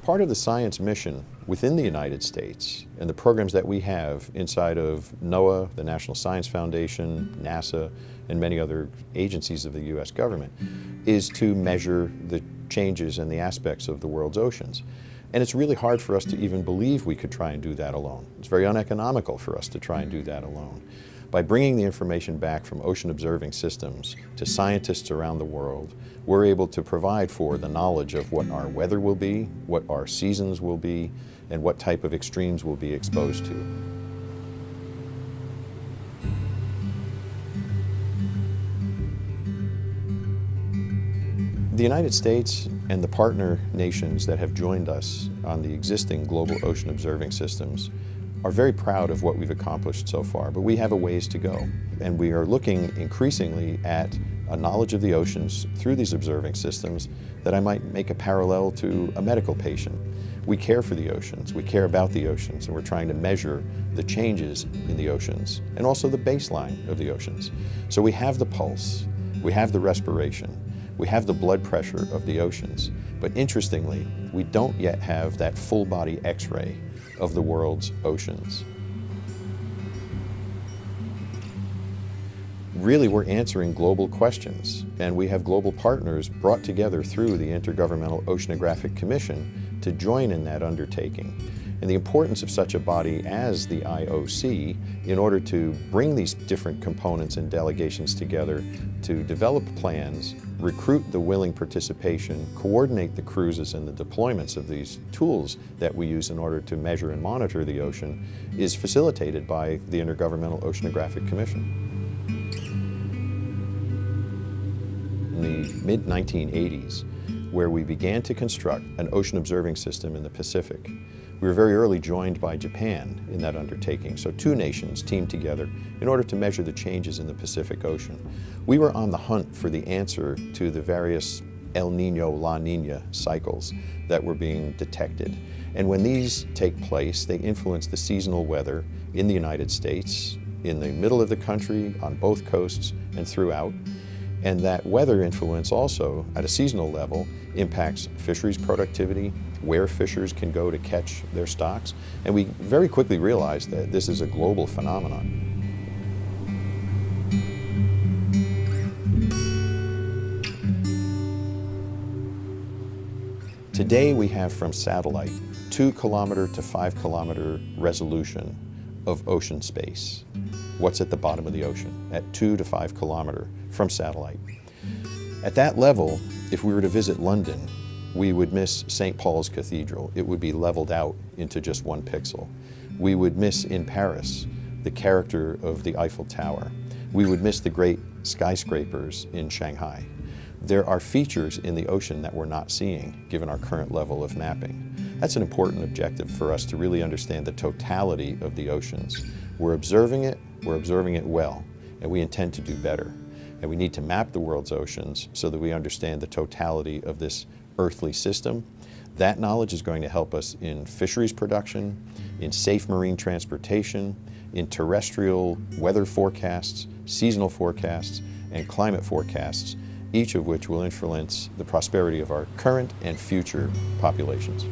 part of the science mission within the United States and the programs that we have inside of NOAA, the National Science Foundation, NASA, and many other agencies of the U.S. government, is to measure the changes and the aspects of the world's oceans. And it's really hard for us to even believe we could try and do that alone. It's very uneconomical for us to try and do that alone. By bringing the information back from ocean observing systems to scientists around the world, we're able to provide for the knowledge of what our weather will be, what our seasons will be, and what type of extremes we'll be exposed to. The United States and the partner nations that have joined us on the existing global ocean observing systems are very proud of what we've accomplished so far, but we have a ways to go. And we are looking increasingly at a knowledge of the oceans through these observing systems that I might make a parallel to a medical patient. We care for the oceans, we care about the oceans, and we're trying to measure the changes in the oceans and also the baseline of the oceans. So we have the pulse, we have the respiration, we have the blood pressure of the oceans, but interestingly, we don't yet have that full body X-ray of the world's oceans. Really, we're answering global questions, and we have global partners brought together through the Intergovernmental Oceanographic Commission to join in that undertaking. And the importance of such a body as the IOC in order to bring these different components and delegations together to develop plans, recruit the willing participation, coordinate the cruises and the deployments of these tools that we use in order to measure and monitor the ocean is facilitated by the Intergovernmental Oceanographic Commission. In the mid-1980s, where we began to construct an ocean observing system in the Pacific, we were very early joined by Japan in that undertaking, so two nations teamed together in order to measure the changes in the Pacific Ocean. We were on the hunt for the answer to the various El Nino, La Nina cycles that were being detected. And when these take place, they influence the seasonal weather in the United States, in the middle of the country, on both coasts, and throughout. And that weather influence also, at a seasonal level, impacts fisheries productivity, where fishers can go to catch their stocks. And we very quickly realized that this is a global phenomenon. Today we have from satellite 2-kilometer to 5-kilometer resolution of ocean space. What's at the bottom of the ocean at 2 to 5 kilometer from satellite. At that level, if we were to visit London, we would miss St. Paul's Cathedral. It would be leveled out into just 1 pixel. We would miss in Paris the character of the Eiffel Tower. We would miss the great skyscrapers in Shanghai. There are features in the ocean that we're not seeing, given our current level of mapping. That's an important objective for us to really understand the totality of the oceans. We're observing it well, and we intend to do better. And we need to map the world's oceans so that we understand the totality of this earthly system. That knowledge is going to help us in fisheries production, in safe marine transportation, in terrestrial weather forecasts, seasonal forecasts, and climate forecasts, each of which will influence the prosperity of our current and future populations.